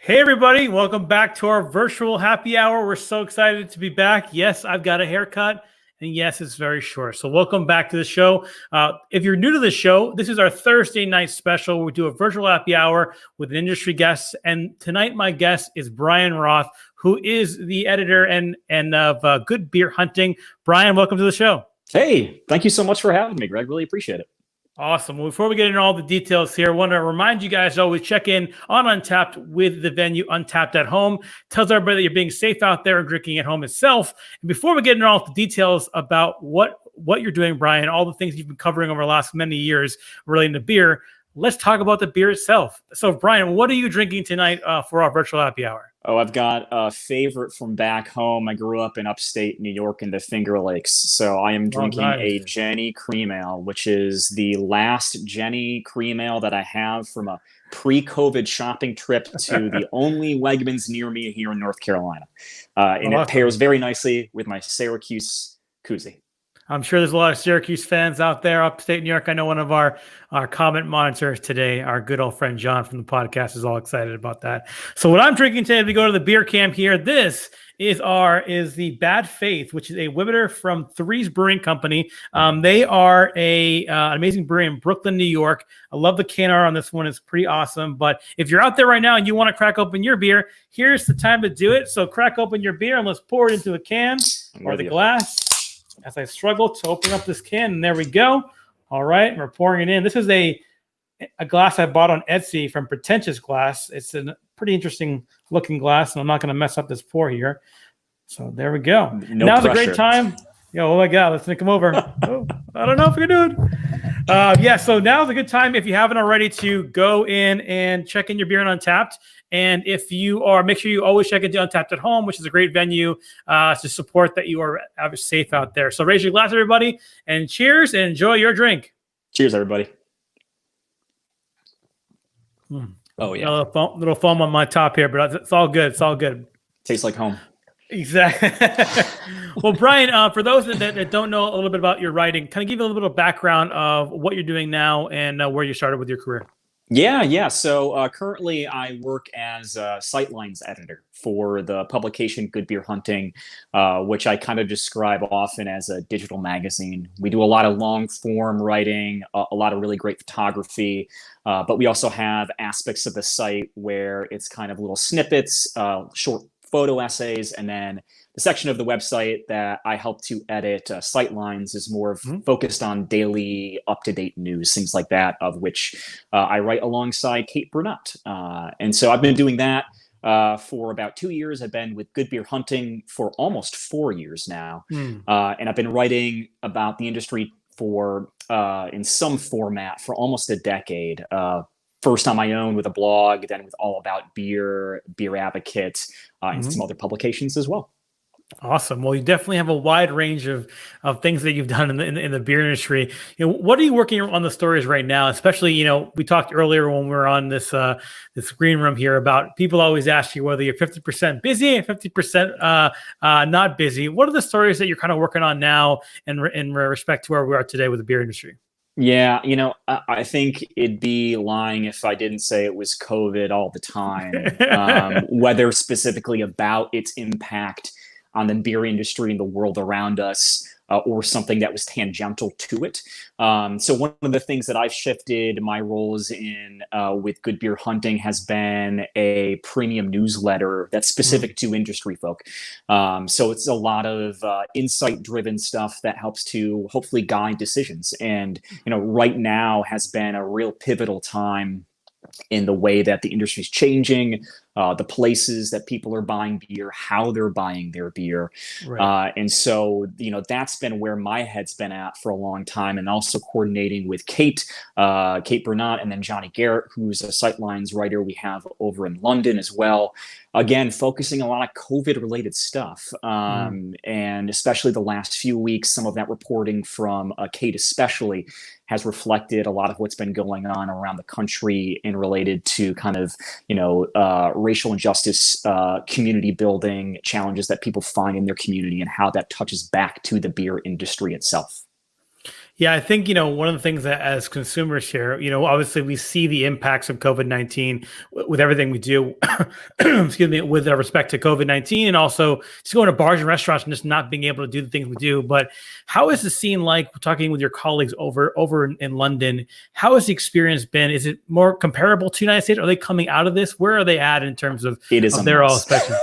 Hey, everybody. Welcome back to our virtual happy hour. We're so excited to be back. Yes, I've got a haircut. And yes, it's very short. So welcome back to the show. If you're new to the show, this is our Thursday night special. We do a virtual happy hour with an industry guest. And tonight, my guest is Bryan Roth, who is the editor and of Good Beer Hunting. Bryan, welcome to the show. Hey, thank you so much for having me, Greg. Really appreciate it. Awesome. Well, before we get into all the details here, I want to remind you guys to always check in on Untapped with the venue Untapped at Home. Tells everybody that you're being safe out there and drinking at home itself. And before we get into all the details about what you're doing, Bryan, all the things you've been covering over the last many years relating to beer, let's talk about the beer itself. So, Bryan, what are you drinking tonight for our virtual happy hour? Oh, I've got a favorite from back home. I grew up in upstate New York in the Finger Lakes. So I am drinking a Jenny Cream Ale, which is the last Jenny Cream Ale that I have from a pre-COVID shopping trip to the only Wegmans near me here in North Carolina. And it pairs very nicely with my Syracuse koozie. I'm sure there's a lot of Syracuse fans out there, upstate New York. I know one of our comment monitors today, our good old friend John from the podcast, is all excited about that. So what I'm drinking today, we go to the beer camp here. This is the Bad Faith, which is a Wibiter from Threes Brewing Company. They are an amazing brewery in Brooklyn, New York. I love the can art on this one. It's pretty awesome. But if you're out there right now and you want to crack open your beer, here's the time to do it. So crack open your beer and let's pour it into the can or the glass. As I struggle to open up this can, and there we go. All right, we're pouring it in. This is a glass I bought on Etsy from Pretentious Glass. It's a pretty interesting looking glass, and I'm not going to mess up this pour here. So there we go. Now's a great time. Oh my God, let's come over. Oh, I don't know if we can do it. So now's a good time if you haven't already to go in and check in your beer on Untapped. And if you are, make sure you always check into Untapped at Home, which is a great venue to support that you are safe out there. So raise your glass, everybody, and cheers and enjoy your drink. Cheers, everybody. Oh, yeah. A little foam on my top here, but it's all good. It's all good. Tastes like home. Exactly. Well, Bryan, for those that don't know a little bit about your writing, kind of give you a little bit of background of what you're doing now and where you started with your career. Yeah. So currently I work as a Sightlines editor for the publication Good Beer Hunting, which I kind of describe often as a digital magazine. We do a lot of long form writing, a lot of really great photography, but we also have aspects of the site where it's kind of little snippets, short photo essays, and then the section of the website that I help to edit, Sightlines, is more focused on daily up-to-date news, things like that, of which I write alongside Kate Brunette. And so I've been doing that for about 2 years. I've been with Good Beer Hunting for almost 4 years now. And I've been writing about the industry for in some format for almost a decade. First on my own with a blog, then with All About Beer, Beer Advocate, and some other publications as well. Awesome. Well, you definitely have a wide range of things that you've done in the beer industry. What are you working on the stories right now? Especially, we talked earlier when we were on this green room here about people always ask you whether you're 50% busy and 50% not busy. What are the stories that you're kind of working on now in respect to where we are today with the beer industry? Yeah, I think it'd be lying if I didn't say it was COVID all the time, whether specifically about its impact on the beer industry and the world around us, or something that was tangential to it. So one of the things that I've shifted my roles in with Good Beer Hunting has been a premium newsletter that's specific to industry folk. So it's a lot of insight-driven stuff that helps to hopefully guide decisions. And right now has been a real pivotal time in the way that the industry is changing, the places that people are buying beer, how they're buying their beer. Right. And so, that's been where my head's been at for a long time, and also coordinating with Kate Brunette, and then Johnny Garrett, who's a Sightlines writer we have over in London as well. Again, focusing a lot of COVID-related stuff, and especially the last few weeks, some of that reporting from Kate especially has reflected a lot of what's been going on around the country and related to kind of, racial injustice, community building challenges that people find in their community, and how that touches back to the beer industry itself. Yeah, I think, one of the things that as consumers here, obviously we see the impacts of COVID-19 with everything we do, excuse me, with respect to COVID-19 and also just going to bars and restaurants and just not being able to do the things we do. But how is the scene like talking with your colleagues over in London? How has the experience been? Is it more comparable to United States? Are they coming out of this? Where are they at in terms It is of a their all mess. inspection?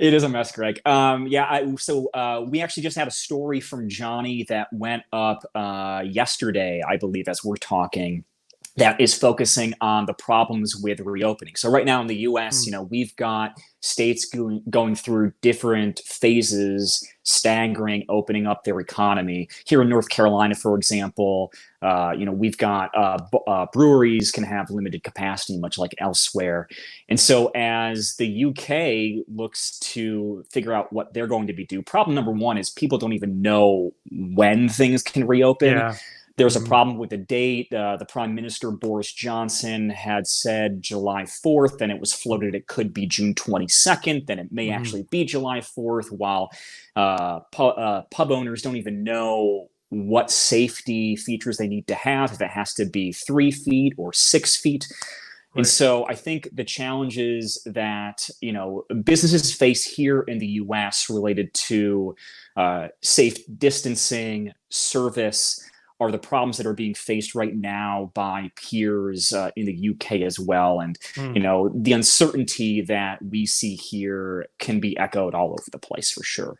It is a mess, Greg. We actually just had a story from Johnny that went up yesterday, I believe, as we're talking, that is focusing on the problems with reopening. So right now in the U.S., we've got states going through different phases, staggering, opening up their economy. Here in North Carolina, for example, we've got breweries can have limited capacity, much like elsewhere. And so as the UK looks to figure out what they're going to be do, problem number one is people don't even know when things can reopen. Yeah. There's a problem with the date. The Prime Minister, Boris Johnson, had said July 4th, then it was floated it could be June 22nd, then it may actually be July 4th, while pub owners don't even know what safety features they need to have, if it has to be 3 feet or 6 feet. Right. And so I think the challenges that businesses face here in the U.S. related to safe distancing, service, are the problems that are being faced right now by peers in the UK as well. And, the uncertainty that we see here can be echoed all over the place for sure.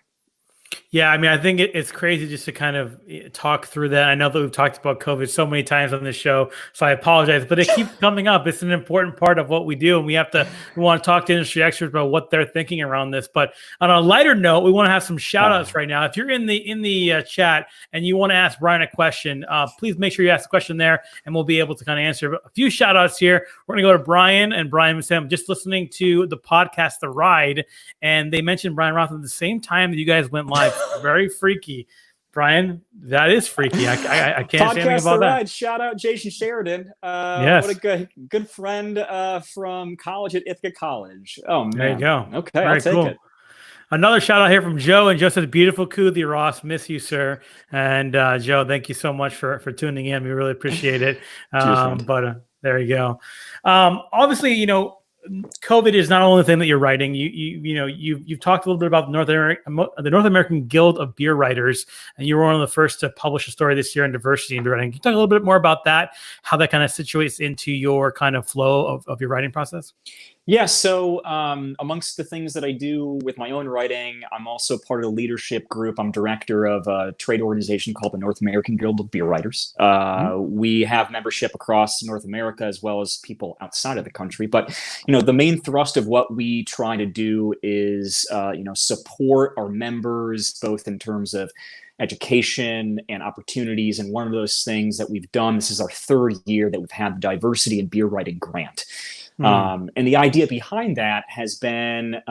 Yeah, I mean, I think it's crazy just to kind of talk through that. I know that we've talked about COVID so many times on this show, so I apologize, but it keeps coming up. It's an important part of what we do, and we want to talk to industry experts about what they're thinking around this. But on a lighter note, we want to have some shout outs right now. If you're in the chat and you want to ask Bryan a question, please make sure you ask the question there, and we'll be able to kind of answer a few shout outs here. We're going to go to Bryan, and Bryan was saying, just listening to the podcast, The Ride, and they mentioned Bryan Roth at the same time that you guys went live. Very freaky, Bryan. That is freaky. I can't say anything about that. Shout out Jason Sheridan. Yes. What a good friend from college at Ithaca College. Oh man. There you go. Okay, Very I'll take cool. it. Another shout out here from Joe, and Joe says, "Beautiful Kuthi Ross, miss you, sir." And Joe, thank you so much for tuning in. We really appreciate it. There you go. Obviously, COVID is not only the thing that you're writing. You've talked a little bit about the North American Guild of Beer Writers, and you were one of the first to publish a story this year on diversity in beer writing. Can you talk a little bit more about that? How that kind of situates into your kind of flow of your writing process? Yeah, so amongst the things that I do with my own writing, I'm also part of the leadership group. I'm director of a trade organization called the North American Guild of Beer Writers. We have membership across North America as well as people outside of the country. But, the main thrust of what we try to do is, support our members, both in terms of education and opportunities. And one of those things that we've done, this is our third year that we've had the Diversity in Beer Writing Grant. And the idea behind that has been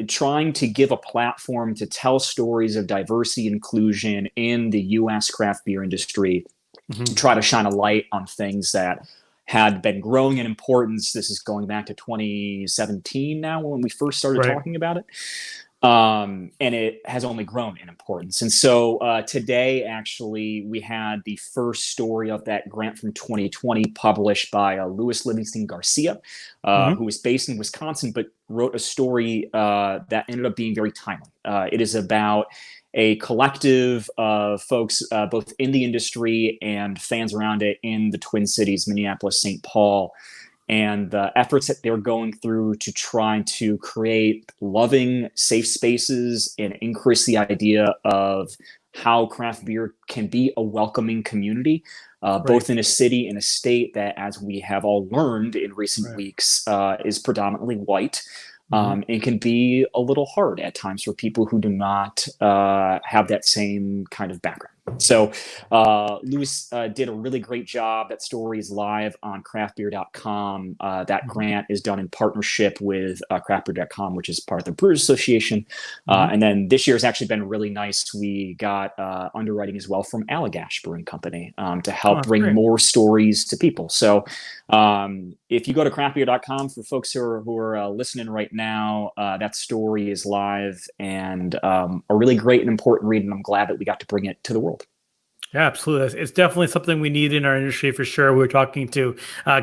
trying to give a platform to tell stories of diversity and inclusion in the U.S. craft beer industry, to try to shine a light on things that had been growing in importance. This is going back to 2017 now when we first started talking about it. And it has only grown in importance. And so today, actually, we had the first story of that grant from 2020 published by Louis Livingston Garcia, who is based in Wisconsin, but wrote a story that ended up being very timely. It is about a collective of folks, both in the industry and fans around it in the Twin Cities, Minneapolis, St. Paul, and the efforts that they're going through to try to create loving, safe spaces and increase the idea of how craft beer can be a welcoming community, both in a city and a state that, as we have all learned in recent weeks, is predominantly white. And can be a little hard at times for people who do not have that same kind of background. So Louis did a really great job. That story is live on craftbeer.com. That grant is done in partnership with craftbeer.com, which is part of the Brewers Association. And then this year has actually been really nice. We got underwriting as well from Allagash Brewing Company to help bring more stories to people. So if you go to craftbeer.com, for folks who are listening right now, that story is live and a really great and important read, and I'm glad that we got to bring it to the world. Yeah, absolutely. It's definitely something we need in our industry for sure. We were talking to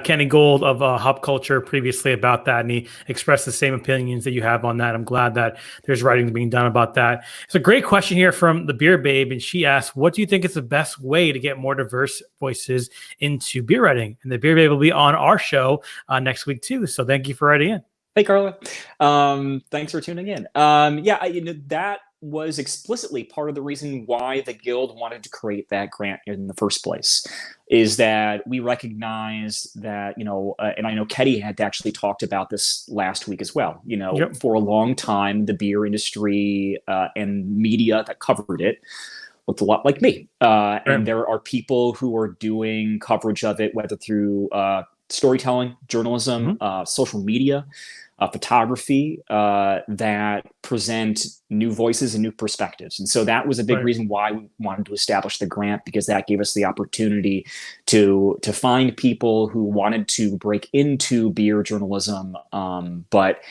Kenny Gold of Hop Culture previously about that, and he expressed the same opinions that you have on that. I'm glad that there's writing being done about that. It's a great question here from the Beer Babe, and she asked, "What do you think is the best way to get more diverse voices into beer writing?" And the Beer Babe will be on our show next week too. So thank you for writing in. Hey, Carla. Thanks for tuning in. Yeah, that was explicitly part of the reason why the guild wanted to create that grant in the first place, is that we recognize that, and I know Ketty had actually talked about this last week as well. Yep. For a long time, the beer industry and media that covered it looked a lot like me. And there are people who are doing coverage of it, whether through storytelling, journalism, social media, photography, that present new voices and new perspectives. And so that was a big reason why we wanted to establish the grant, because that gave us the opportunity to find people who wanted to break into beer journalism, but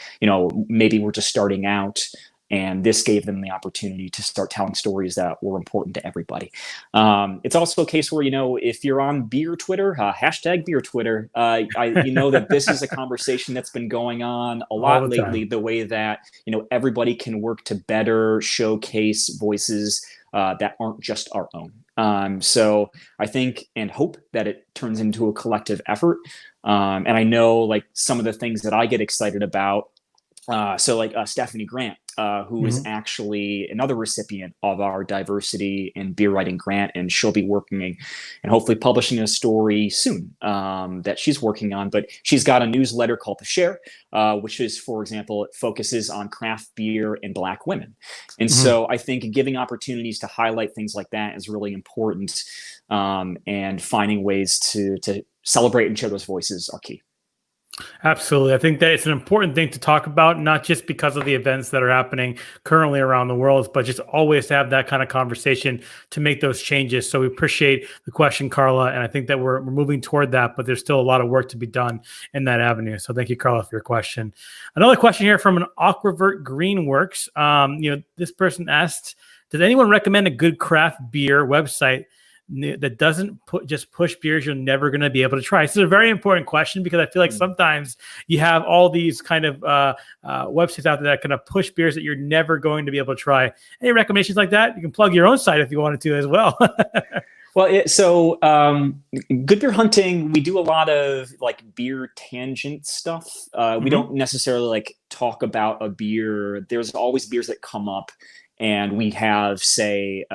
maybe we're just starting out. And this gave them the opportunity to start telling stories that were important to everybody. It's also a case where, if you're on beer Twitter, hashtag beer Twitter, that this is a conversation that's been going on a lot lately, the way that, everybody can work to better showcase voices that aren't just our own. So I think and hope that it turns into a collective effort. And I know some of the things that I get excited about. So Stephanie Grant, who is actually another recipient of our diversity and beer writing grant, and she'll be working and hopefully publishing a story soon that she's working on. But she's got a newsletter called The Share, which is, for example, it focuses on craft beer and Black women. And so I think giving opportunities to highlight things like that is really important, and finding ways to celebrate and share those voices are key. Absolutely. I think that it's an important thing to talk about, not just because of the events that are happening currently around the world, but just always to have that kind of conversation to make those changes. So we appreciate the question, Carla. And I think that we're moving toward that, but there's still a lot of work to be done in that avenue. So thank you, Carla, for your question. Another question here from an Aquavert Greenworks. This person asked, does anyone recommend a good craft beer website that doesn't just push beers you're never going to be able to try? This is a very important question, because I feel like sometimes you have all these kind of websites out there that kind of push beers that you're never going to be able to try. Any recommendations like that? You can plug your own site if you wanted to as well. Well, Good Beer Hunting, we do a lot of beer tangent stuff. We don't necessarily talk about a beer. There's always beers that come up, and we have, say,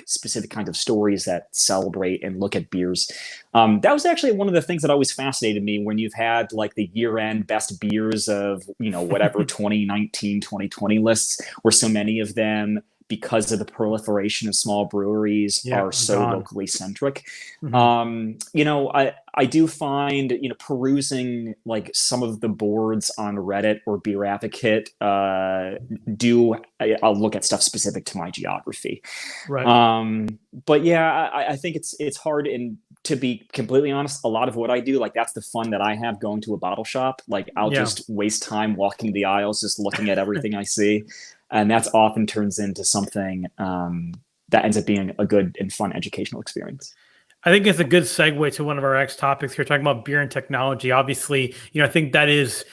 specific kinds of stories that celebrate and look at beers. That was actually one of the things that always fascinated me when you've had the year-end best beers of, whatever 2019, 2020 lists, where so many of them, because of the proliferation of small breweries, are so locally centric. I do find, perusing some of the boards on Reddit or Beer Advocate, I'll look at stuff specific to my geography. Right. But yeah, I think it's hard. And to be completely honest, a lot of what I do, that's the fun that I have going to a bottle shop. I'll just waste time walking the aisles, just looking at everything I see. And that's often turns into something that ends up being a good and fun educational experience. I think it's a good segue to one of our next topics here, talking about beer and technology. Obviously, I think that is,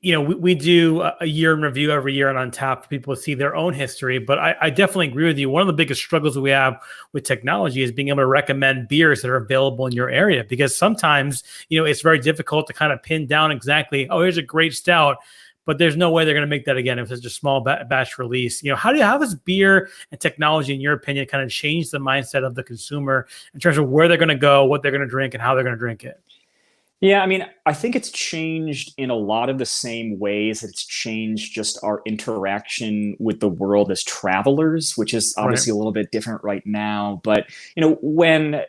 we do a year in review every year on Untappd for people to see their own history. But I definitely agree with you. One of the biggest struggles that we have with technology is being able to recommend beers that are available in your area, because sometimes, it's very difficult to kind of pin down exactly, oh, here's a great stout, but there's no way they're going to make that again if it's such a small batch release. How does beer and technology, in your opinion, kind of change the mindset of the consumer in terms of where they're going to go, what they're going to drink, and how they're going to drink it? Yeah, I think it's changed in a lot of the same ways that it's changed just our interaction with the world as travelers, which is obviously a little bit different right now. But when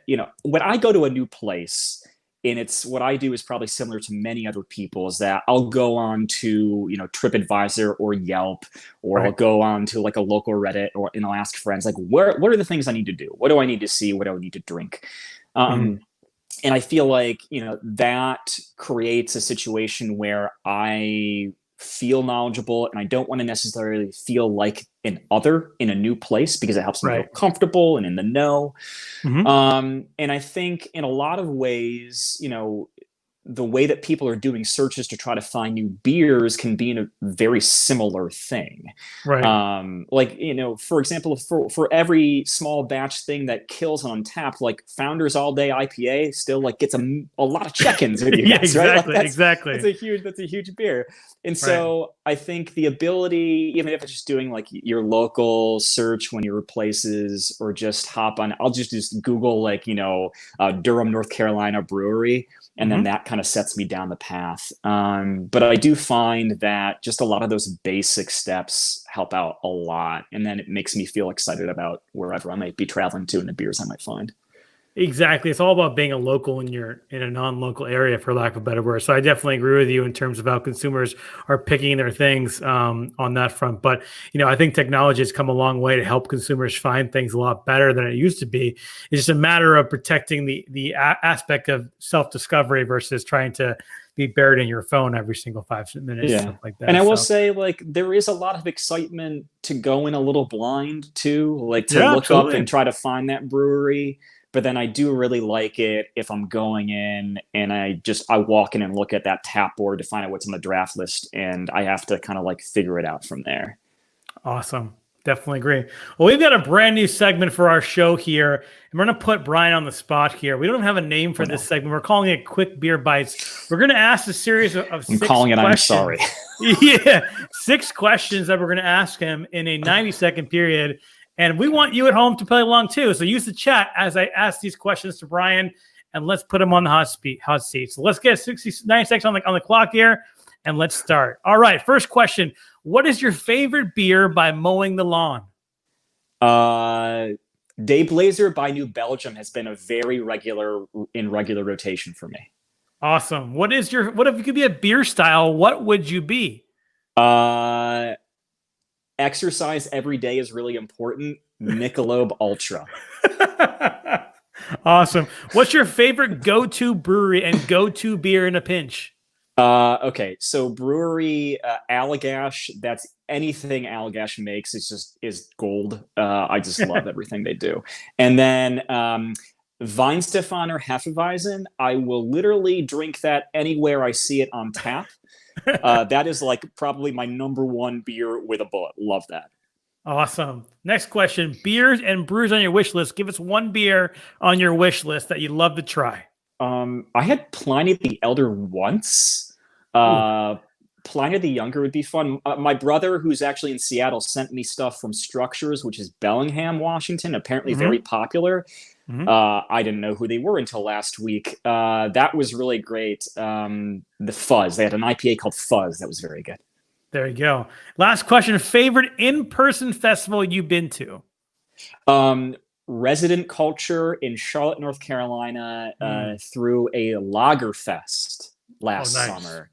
I go to a new place, and it's what I do is probably similar to many other people, is that I'll go on to, TripAdvisor or Yelp, or I'll go on to a local Reddit, and I'll ask friends, what are the things I need to do? What do I need to see? What do I need to drink? And I feel that creates a situation where I feel knowledgeable, and I don't want to necessarily feel like an other in a new place, because it helps me feel Right. comfortable and in the know. Hmm. And I think in a lot of ways, the way that people are doing searches to try to find new beers can be in a very similar thing. Right. Like, for example, for every small batch thing that kills on tap, like Founders All Day IPA still like gets a lot of check-ins with you Yeah, guys, right? Like exactly. that's a huge beer. And Right. so I think the ability, even if it's just doing like your local search when you're places, or just hop on, I'll just Google like, Durham, North Carolina brewery, and then that kind of sets me down the path. But I do find that just a lot of those basic steps help out a lot. And then it makes me feel excited about wherever I might be traveling to and the beers I might find. Exactly. It's all about being a local in a non-local area, for lack of a better word. So I definitely agree with you in terms of how consumers are picking their things on that front. But, I think technology has come a long way to help consumers find things a lot better than it used to be. It's just a matter of protecting the aspect of self-discovery versus trying to be buried in your phone every single 5 minutes, stuff like that. And I will say, like, there is a lot of excitement to go in a little blind too, like to look absolutely. up and try to find that brewery. But then I do really like it if I'm going in and I walk in and look at that tap board to find out what's on the draft list, and I have to kind of like figure it out from there. Awesome. Definitely agree. Well, we've got a brand new segment for our show here, and we're going to put Bryan on the spot here. We don't have a name for this segment. We're calling it Quick Beer Bites. We're going to ask a series of I'm 6 calling it questions. I'm sorry. Yeah, 6 questions that we're going to ask him in a 90-second period. And we want you at home to play along too. So use the chat as I ask these questions to Bryan, and let's put him on the hot seat. So let's get 90 seconds on the clock here, and let's start. All right, first question. What is your favorite beer by mowing the lawn? Day Blazer by New Belgium has been a very regular rotation for me. Awesome. What if you could be a beer style, what would you be? Exercise every day is really important. Michelob Ultra. Awesome. What's your favorite go-to brewery and go-to beer in a pinch? Okay, so brewery Allagash. That's anything Allagash makes is gold. I just love everything they do. And then Weihenstephan or Hefeweizen. I will literally drink that anywhere I see it on tap. That is like probably my number one beer with a bullet. Love that. Awesome. Next question. Beers and brews on your wish list. Give us one beer on your wish list that you'd love to try. I had Pliny the Elder once. Pliny the Younger would be fun. My brother, who's actually in Seattle, sent me stuff from Structures, which is Bellingham, Washington, apparently very popular. I didn't know who they were until last week. That was really great. The Fuzz. They had an IPA called Fuzz. That was very good. There you go. Last question. Favorite in-person festival you've been to? Resident Culture in Charlotte, North Carolina, through a Lager Fest last summer.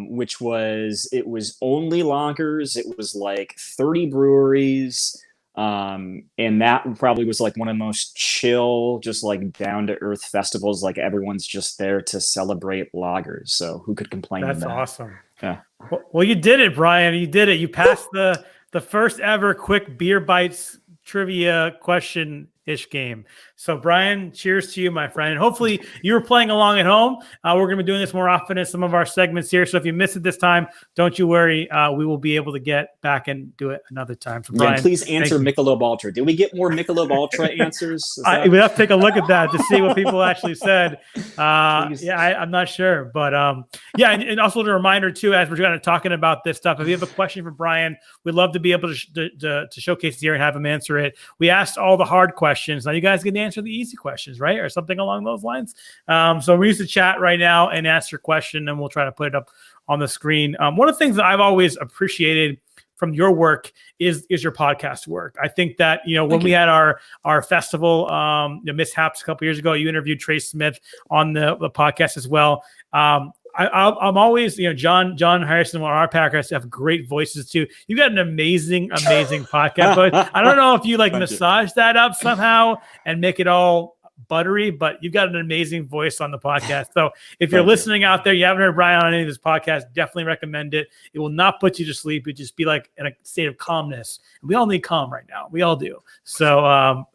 Which it was only lagers. It was like 30 breweries. And that probably was like one of the most chill, just like down to earth festivals. Like everyone's just there to celebrate lagers. So who could complain? That's that? awesome. Yeah. Well, you did it, Bryan. You did it. You passed the first ever Quick Beer Bites trivia question-ish game. So, Bryan, cheers to you, my friend. And hopefully you were playing along at home. We're going to be doing this more often in some of our segments here. So if you missed it this time, don't you worry. We will be able to get back and do it another time. So, Bryan, please answer Michelob Ultra. Did we get more Michelob Ultra answers? We have to take a look at that to see what people actually said. I'm not sure. But and also a reminder too, as we're kind of talking about this stuff, if you have a question for Bryan, we'd love to be able to showcase it here and have him answer it. We asked all the hard questions. Now you guys get to answer the easy questions, right? Or something along those lines. So we use the chat right now and ask your question, and we'll try to put it up on the screen. One of the things that I've always appreciated from your work is your podcast work. I think that, when we had our festival, mishaps a couple years ago, you interviewed Trace Smith on the podcast as well. I'm always, John Harrison, our podcast, have great voices too. You got an amazing podcast, but I don't know if you massage that up somehow and make it all buttery, but you've got an amazing voice on the podcast. So if you're Thank listening out there, you haven't heard Bryan on any of his podcasts, definitely recommend it. It will not put you to sleep. It just be like in a state of calmness. We all need calm right now. We all do. So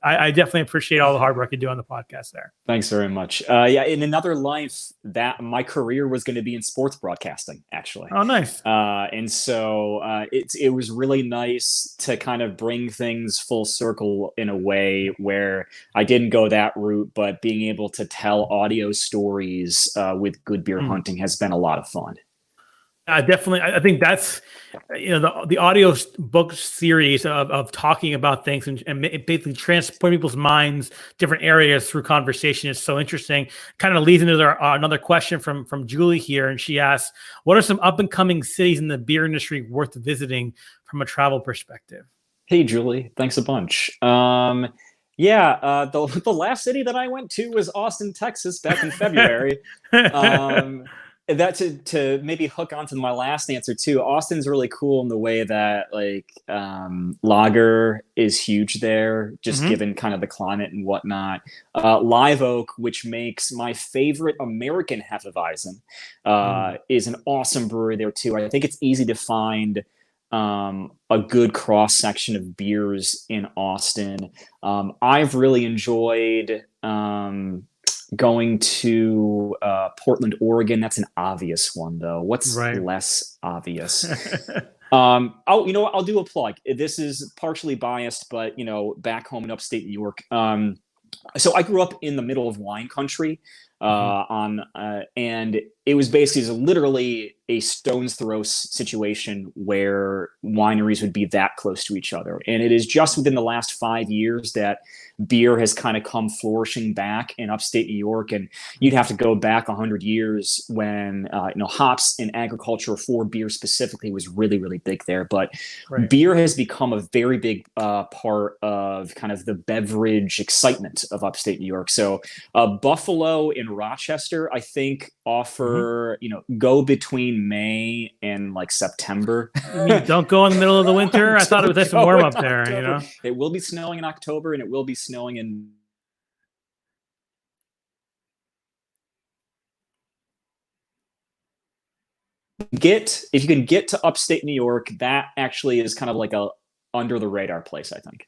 I definitely appreciate all the hard work you do on the podcast there. Thanks very much. Yeah, in another life, that my career was going to be in sports broadcasting, actually. Oh, nice. And so it was really nice to kind of bring things full circle in a way where I didn't go that route, but being able to tell audio stories with Good Beer Hunting has been a lot of fun. Definitely. I think that's, the audio book series of talking about things and basically transporting people's minds, different areas through conversation is so interesting. Kind of leads into another question from Julie here. And she asks, what are some up and coming cities in the beer industry worth visiting from a travel perspective? Hey, Julie, thanks a bunch. The last city that I went to was Austin, Texas back in February. That to maybe hook onto my last answer too. Austin's really cool in the way that lager is huge there, just given kind of the climate and whatnot. Live Oak, which makes my favorite American Hefeweizen, is an awesome brewery there too. I think it's easy to find a good cross section of beers in Austin. I've really enjoyed going to Portland, Oregon. That's an obvious one, though. What's less obvious? I'll do a plug. This is partially biased, but back home in upstate New York. So I grew up in the middle of wine country, and it was basically literally a stone's throw situation where wineries would be that close to each other. And it is just within the last 5 years that beer has kind of come flourishing back in upstate New York. And you'd have to go back 100 years when, hops and agriculture for beer specifically was really, really big there. But beer has become a very big part of kind of the beverage excitement of upstate New York. So Buffalo and Rochester, I think, offer, go between May and like September. Don't go in the middle of the winter. I thought it was nice and warm up there. October. It will be snowing in October, and it will be snowing in. If you can get to upstate New York, that actually is kind of like a under the radar place, I think.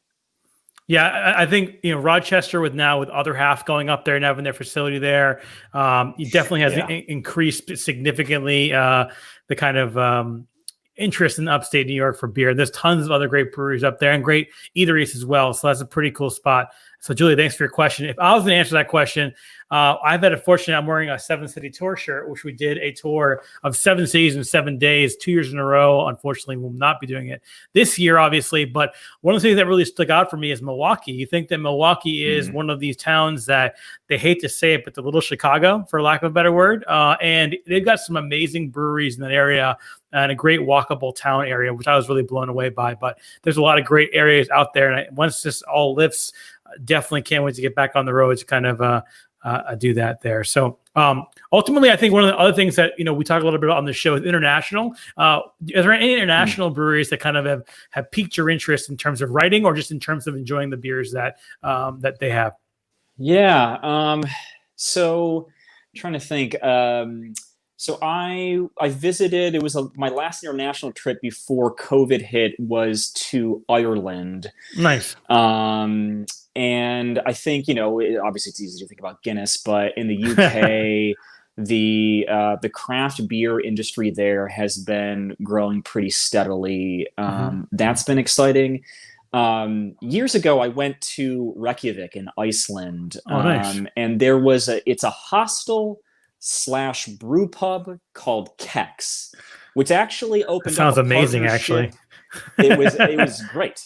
Yeah, I think Rochester with Other Half going up there and having their facility there, it definitely has increased significantly the kind of interest in upstate New York for beer. There's tons of other great breweries up there and great eateries as well. So that's a pretty cool spot. So Julie, thanks for your question. If I was going to answer that question, I've had a fortune. I'm wearing a 7-city tour shirt, which we did a tour of 7 cities in 7 days, 2 years in a row. Unfortunately, we'll not be doing it this year, obviously. But one of the things that really stuck out for me is Milwaukee. You think that Milwaukee is one of these towns that they hate to say it, but the little Chicago, for lack of a better word. And they've got some amazing breweries in that area and a great walkable town area, which I was really blown away by. But there's a lot of great areas out there. And once this all lifts, definitely can't wait to get back on the road to kind of do that there. So ultimately, I think one of the other things that we talk a little bit about on the show is international. Is there any international breweries that kind of have piqued your interest in terms of writing or just in terms of enjoying the beers that they have? Yeah. So I'm trying to think. So I visited. It was my last international trip before COVID hit was to Ireland. Nice. And I think, obviously it's easy to think about Guinness, but in the UK, the craft beer industry there has been growing pretty steadily. That's been exciting. Years ago, I went to Reykjavik in Iceland. Oh, nice. And there was it's a hostel/brew pub called Kex, which actually opened sounds up a amazing, partnership. actually. It was great.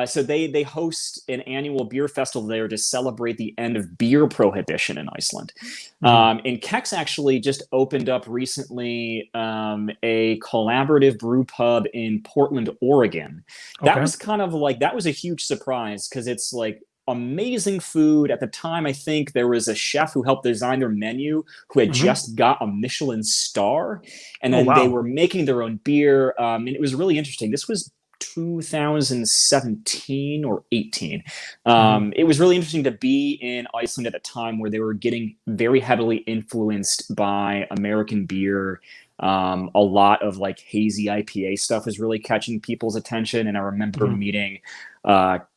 So they host an annual beer festival there to celebrate the end of beer prohibition in Iceland. And Kex actually just opened up recently a collaborative brew pub in Portland, Oregon. That was kind of that was a huge surprise because it's amazing food. At the time, I think there was a chef who helped design their menu who had just got a Michelin star, and then they were making their own beer. And it was really interesting. This was 2017 or 18. Mhm. It was really interesting to be in Iceland at a time where they were getting very heavily influenced by American beer. A lot of like hazy IPA stuff was really catching people's attention. And I remember Mhm. meeting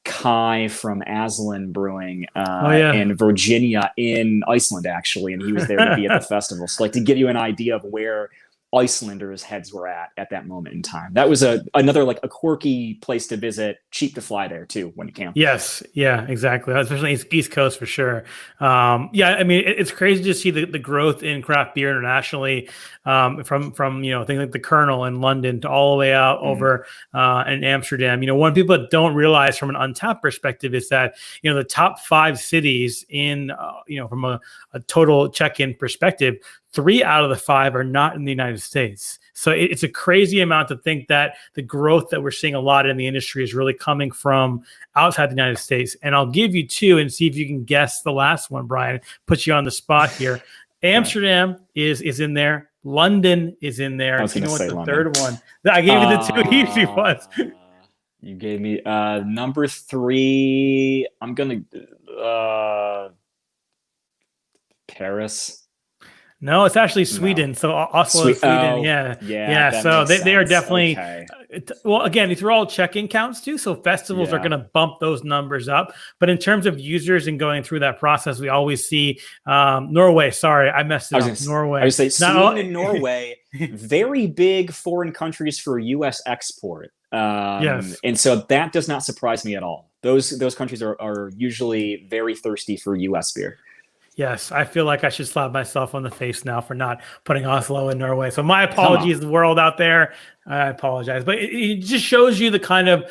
Kai from Aslan Brewing Oh yeah. in Virginia in Iceland, actually. And he was there to be at the festival. So, like, to give you an idea of where Icelanders' heads were at that moment in time. That was another like a quirky place to visit, cheap to fly there too when you can. Yes, yeah, exactly. Especially East Coast for sure. Yeah, I mean, it's crazy to see the growth in craft beer internationally, from things like the Colonel in London to all the way out Mm. over in Amsterdam. One people that don't realize from an untapped perspective is that the top 5 cities in from a total check-in perspective, 3 out of the 5 are not in the United States. So it's a crazy amount to think that the growth that we're seeing a lot in the industry is really coming from outside the United States. And I'll give you 2 and see if you can guess the last one, Brian. Put you on the spot here. Okay. Amsterdam is in there. London is in there. I And was so you going to know what say the London. third one? I gave you the 2 easy ones. You gave me number 3. I'm going to Paris. No, it's actually No. Sweden. So Oslo is Sweet. Sweden. Oh, Yeah. yeah, Yeah. that So makes they are sense. definitely, Okay. well, again, these are all check-in counts too. So festivals are going Yeah. to bump those numbers up. But in terms of users and going through that process, we always see Norway. Sorry, I messed I it was up. gonna, I Norway. would say Not all. Sweden and Norway, very big foreign countries for U.S. export, Yes. and so that does not surprise me at all. Those countries are usually very thirsty for U.S. beer. Yes, I feel like I should slap myself on the face now for not putting Oslo in Norway. So my Come on. apologies, the world out there. I apologize, but it just shows you the kind of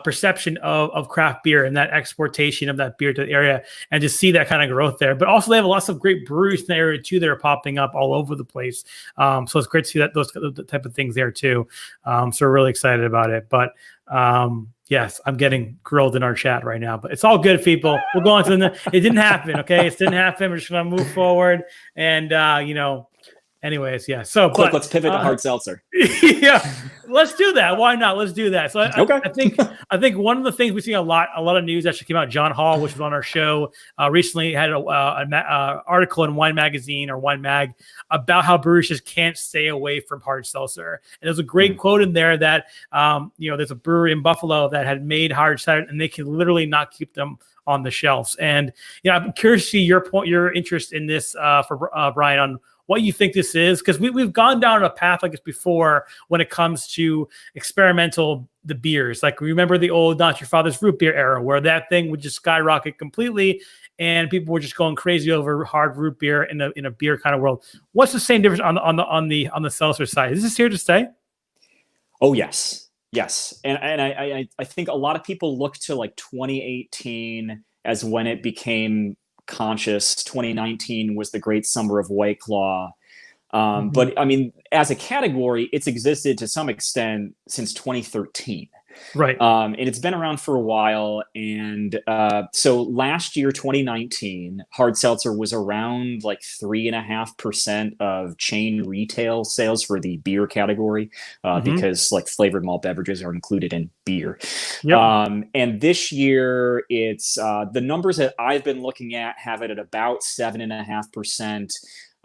perception of craft beer and that exportation of that beer to the area, and to see that kind of growth there. But also, they have lots of great breweries in the area too that are popping up all over the place. So it's great to see that those type of things there too. So we're really excited about it. But yes, I'm getting grilled in our chat right now, but it's all good, people. We'll go on to the. It didn't happen, okay? It didn't happen. We're just gonna move forward, and anyways, yeah. So, Quick, but let's pivot to hard seltzer. yeah, let's do that. Why not? Let's do that. So Okay. I think one of the things we see a lot of news actually came out. John Hall, which was on our show recently, had an article in Wine Magazine or Wine Mag about how breweries just can't stay away from hard seltzer. And there's a great quote in there that there's a brewery in Buffalo that had made hard seltzer, and they can literally not keep them on the shelves. And I'm curious to see your interest in this for Brian, on what you think this is, because we've gone down a path like this before when it comes to the beers. Like, remember the old Not Your Father's Root Beer era, where that thing would just skyrocket completely, and people were just going crazy over hard root beer in a beer kind of world. What's the same difference on the seltzer side? Is this here to stay? Oh yes, yes, and I think a lot of people look to like 2018 as when it became conscious. 2019 was the great summer of White Claw. But I mean, as a category, it's existed to some extent since 2013. Right. And it's been around for a while. And so last year, 2019, hard seltzer was around like 3.5% of chain retail sales for the beer category, because like flavored malt beverages are included in beer. Yep. And this year, it's the numbers that I've been looking at have it at about 7.5%.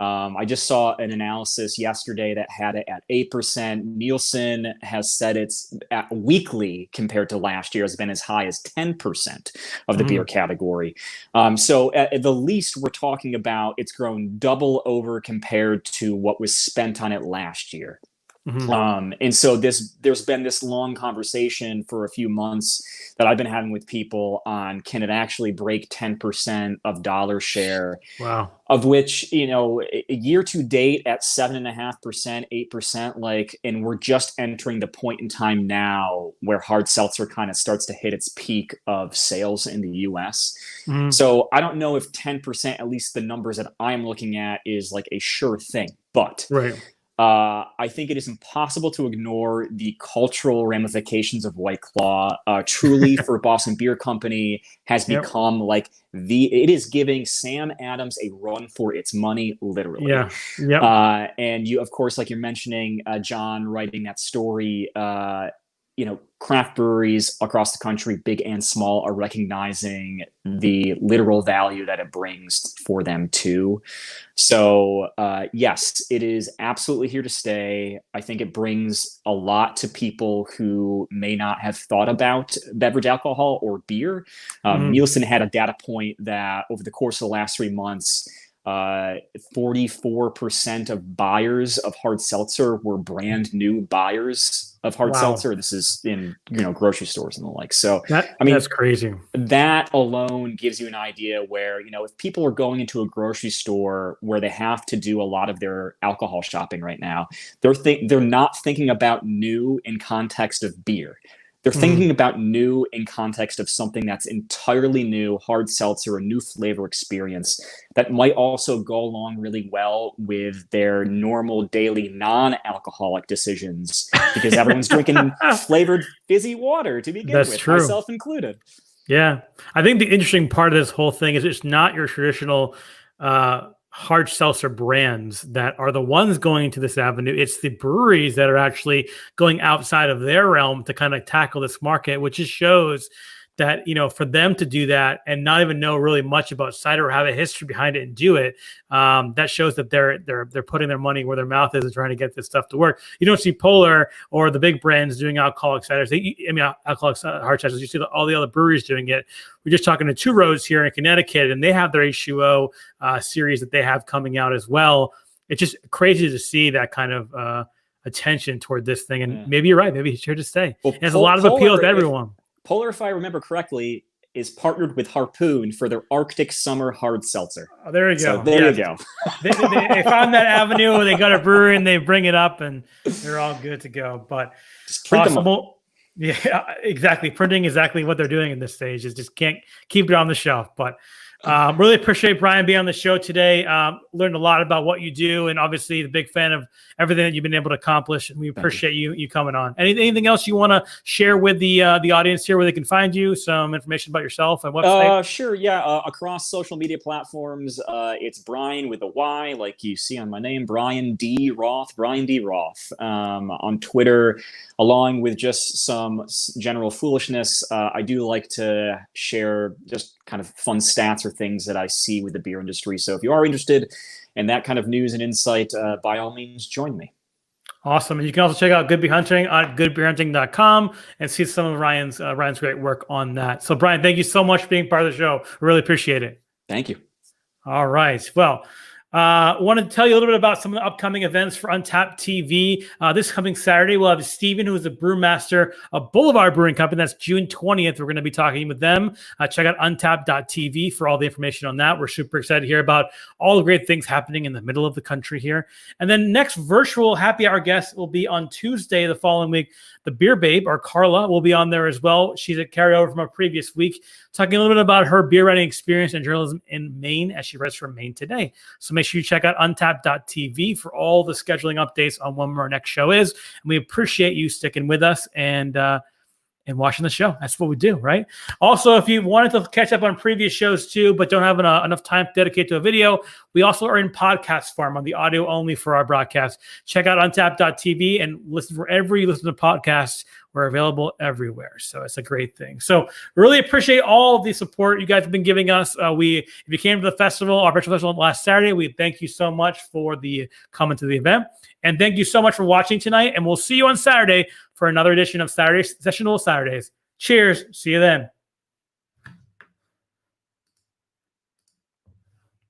I just saw an analysis yesterday that had it at 8%. Nielsen has said it's at weekly compared to last year has been as high as 10% of the beer category. So at the least, we're talking about it's grown double over compared to what was spent on it last year. And so there's been this long conversation for a few months that I've been having with people on, can it actually break 10% of dollar share? Wow. Of which, year to date at 7.5%, 8%, like, and we're just entering the point in time now where hard seltzer kind of starts to hit its peak of sales in the US. So I don't know if 10%, at least the numbers that I'm looking at, is like a sure thing, but right. I think it is impossible to ignore the cultural ramifications of White Claw. Truly, for Boston Beer Company, has become like it is giving Sam Adams a run for its money, literally. Yeah. Yep. And you, of course, like you're mentioning, John writing that story craft breweries across the country, big and small, are recognizing the literal value that it brings for them too. So yes, it is absolutely here to stay. I think it brings a lot to people who may not have thought about beverage alcohol or beer. Nielsen had a data point that over the course of the last 3 months, 44% of buyers of hard seltzer were brand new buyers of hard seltzer. This is in grocery stores and the like. So that's crazy. That alone gives you an idea where if people are going into a grocery store where they have to do a lot of their alcohol shopping right now, they're not thinking about new in context of beer. They're thinking about new in context of something that's entirely new, hard seltzer, a new flavor experience that might also go along really well with their normal daily non-alcoholic decisions, because everyone's drinking flavored fizzy water to begin with, true. myself included. Yeah. I think the interesting part of this whole thing is it's not your traditional hard seltzer brands that are the ones going to this avenue. It's the breweries that are actually going outside of their realm to kind of tackle this market, which just shows that, for them to do that and not even know really much about cider or have a history behind it and do it, that shows that they're putting their money where their mouth is and trying to get this stuff to work. You don't see Polar or the big brands doing alcoholic ciders. Alcoholic hard ciders. You see all the other breweries doing it. We're just talking to Two Roads here in Connecticut, and they have their H2O series that they have coming out as well. It's just crazy to see that kind of attention toward this thing. And maybe you're right. Maybe it's here to stay. Well, it has a lot of appeal to everyone. Polar, if I remember correctly, is partnered with Harpoon for their Arctic Summer Hard Seltzer. Oh, there you go. So there you go. they found that avenue where they got a brewery and they bring it up and they're all good to go. But just print possible. Yeah, exactly. Printing exactly what they're doing in this stage is just can't keep it on the shelf. But really appreciate Bryan being on the show today. Learned a lot about what you do, and obviously the big fan of everything that you've been able to accomplish. And we appreciate you coming on. Anything else you want to share with the audience here, where they can find you? Some information about yourself and website. Sure. Yeah. Across social media platforms, it's Bryan with a Y, like you see on my name, Bryan D. Roth. Bryan D. Roth. On Twitter, along with just some general foolishness, I do like to share just kind of fun stats or things that I see with the beer industry. So if you are interested in that kind of news and insight, by all means, join me. Awesome. And you can also check out Good Beer Hunting at goodbeerhunting.com and see some of Ryan's great work on that. So Bryan, thank you so much for being part of the show. I really appreciate it. Thank you. All right. Well, I want to tell you a little bit about some of the upcoming events for Untapped TV. This coming Saturday, we'll have Steven, who is the brewmaster of Boulevard Brewing Company. That's June 20th. We're going to be talking with them. Check out untapped.tv for all the information on that. We're super excited to hear about all the great things happening in the middle of the country here. And then next virtual happy hour guest will be on Tuesday the following week. The Beer Babe, or Carla, will be on there as well. She's a carryover from a previous week, talking a little bit about her beer writing experience and journalism in Maine as she writes from Maine today. So make sure you check out untapped.tv for all the scheduling updates on when our next show is. And we appreciate you sticking with us and watching the show. That's what we do, right? Also, if you wanted to catch up on previous shows too, but don't have enough time to dedicate to a video, we also are in podcast form on the audio only for our broadcast. Check out untapped.tv and listen wherever you listen to podcasts. We're available everywhere. So it's a great thing. So really appreciate all of the support you guys have been giving us. If you came to the festival, our virtual festival last Saturday, we thank you so much for the coming to the event. And thank you so much for watching tonight. And we'll see you on Saturday for another edition of Sessionable Saturdays. Cheers. See you then.